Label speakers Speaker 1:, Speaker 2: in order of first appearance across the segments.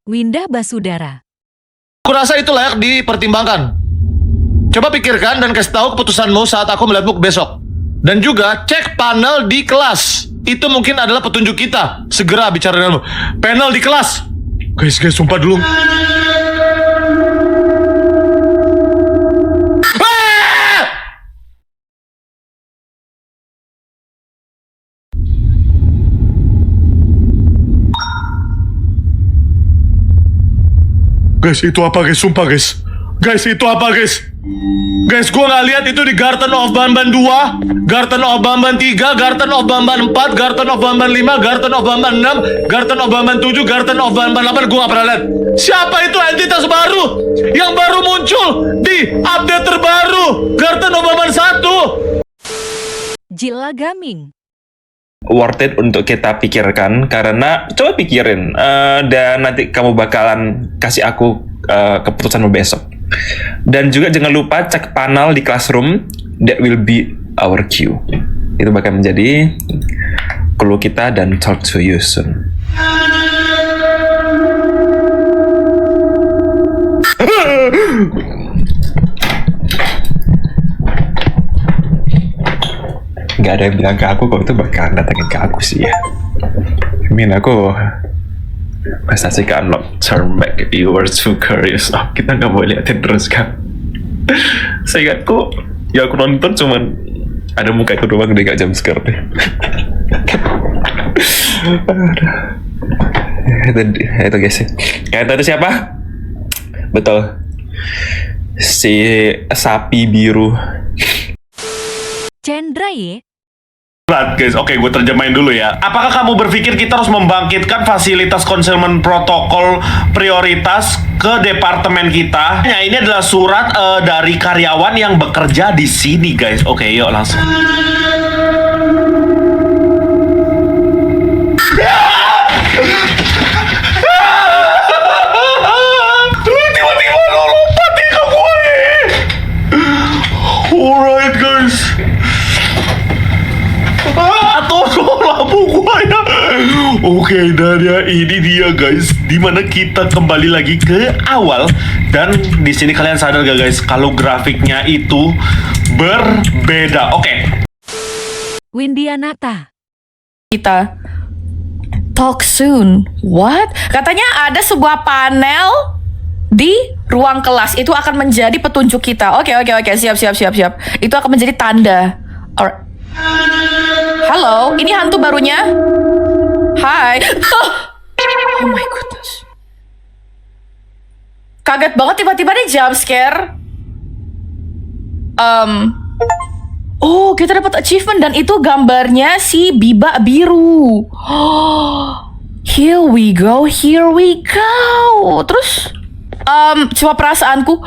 Speaker 1: Windah Basudara.
Speaker 2: Kurasa itu layak dipertimbangkan. Coba pikirkan dan kasih tahu keputusanmu saat aku melihatmu besok. Dan juga cek panel di kelas. Itu mungkin adalah petunjuk kita. Segera bicara denganmu. Panel di kelas. Guys, sumpah dulu. Guys, itu apa guys? Sumpah guys. Guys, itu apa guys? Guys, gue nggak lihat itu di Garden of Bamban 2, Garden of Bamban 3, Garden of Bamban 4, Garden of Bamban 5, Garden of Bamban 6, Garden of Bamban 7, Garden of Bamban 8. Gue nggak pernah lihat. Siapa itu entitas baru yang baru muncul di update terbaru Garden of Bamban 1?
Speaker 1: Jilla Gaming.
Speaker 3: Worth it untuk kita pikirkan, karena coba pikirin dan nanti kamu bakalan kasih aku keputusanmu besok. Dan juga jangan lupa cek panel di classroom. That will be our cue. Itu bakal menjadi clue kita dan talk to you soon. Gak ada yang bilang ke aku kalau itu bakal datangin ke aku sih ya. Aku prestasi ke unlock turn back. You were too curious. Oh, kita gak boleh liatin terus kan. Seingatku ya aku nonton cuman ada muka itu doang, dia gak jam scare deh. Itu guys sih. Yang tadi siapa? Betul, si sapi biru.
Speaker 1: Chandra ye.
Speaker 2: Berat guys, oke gue terjemahin dulu ya. Apakah kamu berpikir kita harus membangkitkan fasilitas konselmen protokol prioritas ke departemen kita? Nah, ini adalah surat dari karyawan yang bekerja di sini guys. Oke, yuk langsung. Tiba-tiba lompat di ke gue. Alright guys. Tolong lampu gua ya. Oke, dan ya ini dia guys, dimana kita kembali lagi ke awal. Dan di sini kalian sadar gak guys, kalau grafiknya itu berbeda. Oke.
Speaker 1: Windianata.
Speaker 4: Kita talk soon. What? Katanya ada sebuah panel di ruang kelas. Itu akan menjadi petunjuk kita. Oke. Siap. Itu akan menjadi tanda. Halo, ini hantu barunya. Hai. Oh my goodness. Kaget banget tiba-tiba dia jump scare. Oh, kita dapat achievement dan itu gambarnya si Biba biru. Here we go. Terus, cuma perasaanku,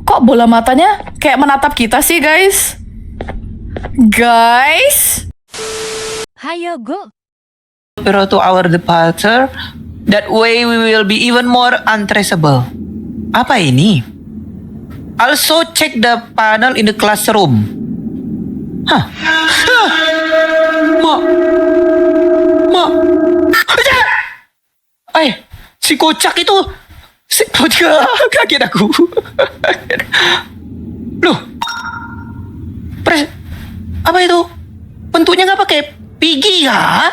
Speaker 4: kok bola matanya kayak menatap kita sih, guys?
Speaker 1: Hayo go.
Speaker 5: To our departure. That way we will be even more untraceable. Apa ini? Also check the panel in the classroom. Hah? Ma. Si kocak itu. Si kocak. Kaget aku. Loh. Apa itu? Bentuknya nggak pakai pigi ya?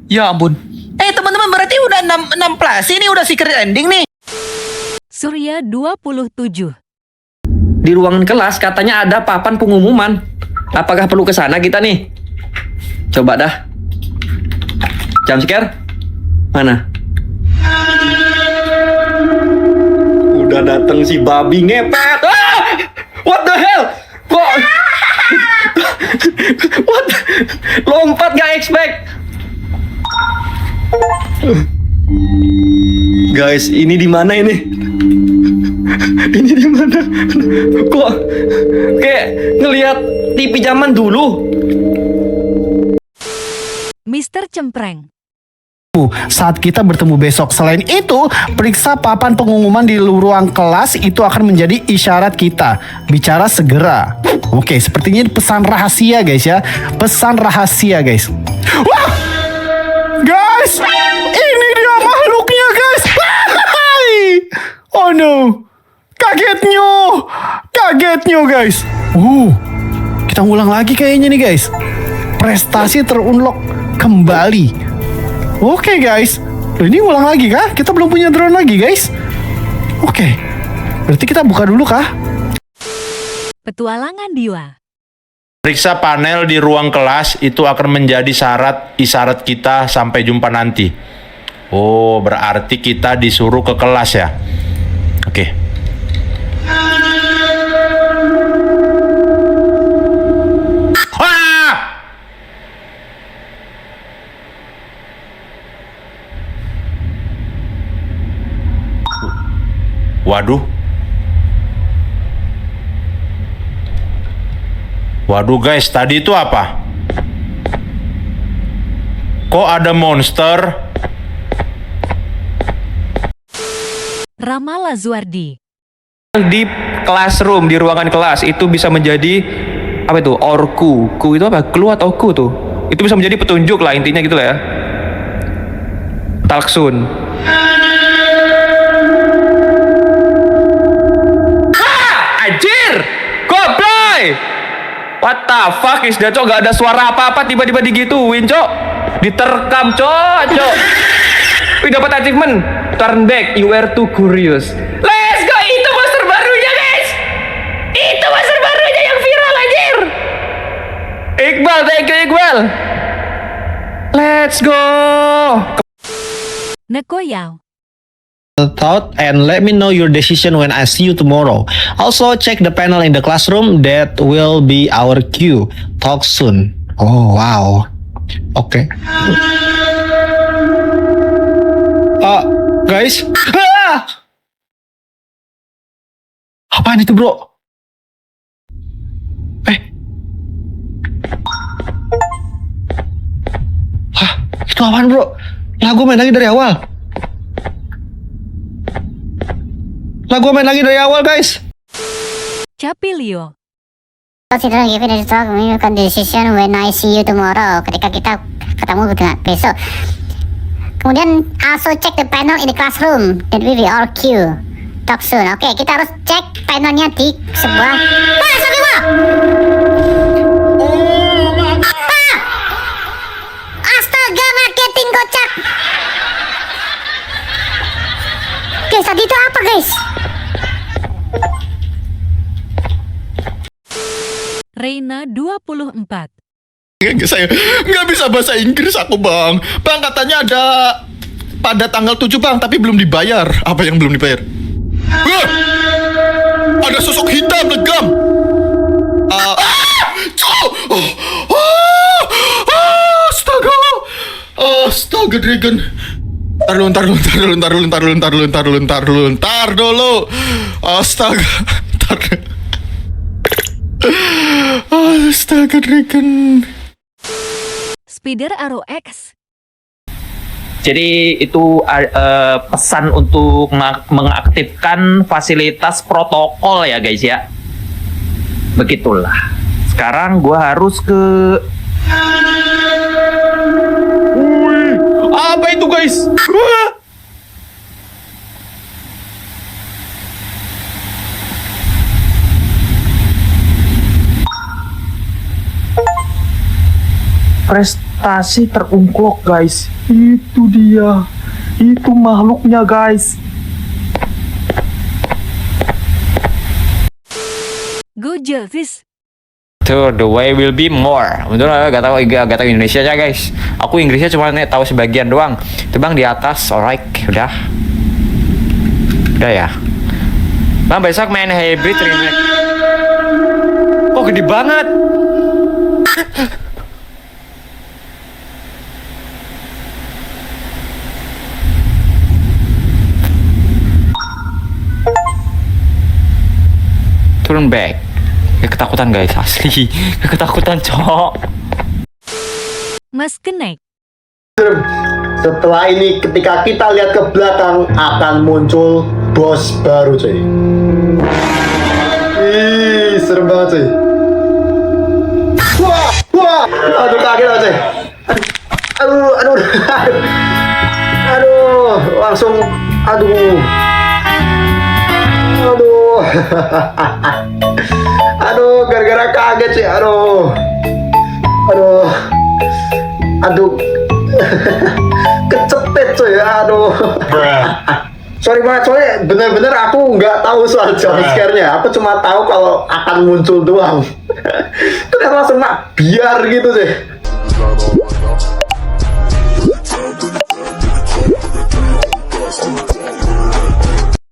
Speaker 5: Ya ampun. Teman-teman, berarti udah 6 ini udah secret ending nih.
Speaker 1: Surya 27.
Speaker 6: Di ruangan kelas katanya ada papan pengumuman. Apakah perlu ke sana kita nih? Coba dah. Jump scare? Mana? Udah dateng si babi ngepet. What the hell? Kok? What? Lompat gak expect. Guys, ini di mana ini? Ini di mana? Kok kayak ngelihat TV zaman dulu?
Speaker 1: Mr. Cempreng.
Speaker 7: Saat kita bertemu besok. Selain itu, periksa papan pengumuman di ruang kelas, itu akan menjadi isyarat kita. Bicara segera. Oke, sepertinya ini pesan rahasia guys ya. Pesan rahasia guys. Wah! Guys! Ini dia makhluknya guys! Oh no. Kagetnya guys. Kita ulang lagi kayaknya nih guys. Prestasi terunlock kembali. Oke guys. Ini ulang lagi kah? Kita belum punya drone lagi guys. Oke. Berarti kita buka dulu kah?
Speaker 1: Petualangan Diwa.
Speaker 2: Periksa panel di ruang kelas itu akan menjadi isyarat kita sampai jumpa nanti. Oh, berarti kita disuruh ke kelas ya. Oke. Ah! Waduh. Waduh guys, tadi itu apa? Kok ada monster?
Speaker 1: Rama Lazuardi.
Speaker 8: Di classroom, di ruangan kelas itu bisa menjadi apa itu? Orku. Ku itu apa? Clue atau ku tuh? Itu bisa menjadi petunjuk lah intinya gitu lah ya. Talksun. Anjir! Goblay! What the fuck is that, cok? Gak ada suara apa-apa, tiba-tiba digituin, cok. Diterkam, cok. Wih, dapat achievement. Turn back, you were too curious. Let's go, itu monster barunya, guys. Itu monster barunya yang viral, anjir. Iqbal, thank you, Iqbal. Let's go.
Speaker 1: Nekoyao.
Speaker 7: Thought and let me know your decision when I see you tomorrow. Also check the panel in the classroom, that will be our cue. Talk soon. Oh wow. Oke. Guys. Apaan itu bro? Itu apaan bro? Lagu main lagi dari awal. Guys.
Speaker 1: Capilio.
Speaker 9: Consider giving a talk, make a decision when I see you tomorrow. Ketika kita ketemu besok. Kemudian also check the panel in the classroom. That will be our cue. Talk soon. Oke, kita harus cek panelnya di sebuah. Astaga, marketing kocak. Guys, tadi itu apa guys?
Speaker 1: Reina 24.
Speaker 2: Saya nggak bisa bahasa Inggris aku bang. Bang katanya ada pada tanggal 7 bang, tapi belum dibayar. Apa yang belum dibayar? Ada sosok hitam legam. Astaga Dragon. Ntar dulu. Astaga. Astaga Dragon.
Speaker 1: Spider Arrow X.
Speaker 8: Jadi itu pesan untuk mengaktifkan fasilitas protokol ya guys ya. Begitulah. Sekarang gua harus ke. Apa itu guys? Prestasi terungklok guys. Itu dia. Itu makhluknya guys.
Speaker 1: Go Jelvis.
Speaker 8: Tuh, the way will be more. Betul lah, gak tahu Indonesia aja guys. Aku Inggrisnya cuma tahu sebagian doang. Itu bang di atas, alright, udah ya. Bang besok main hybrid remake. Kok gede banget? Turn back. Ketakutan guys, asli. Ketakutan cok.
Speaker 1: Mas Kenek.
Speaker 10: Setelah ini ketika kita lihat ke belakang akan muncul bos baru cuy. Ih, serem banget cuy. Wah, aduh kaget aja. Aduh, langsung, aduh. Aduh, gara-gara kaget sih. Aduh. Kecepet coy. Aduh. Sorry banget, soalnya bener-bener aku nggak tahu soal jump scare-nya. Aku cuma tahu kalau akan muncul doang. Ternyata langsung biar gitu sih.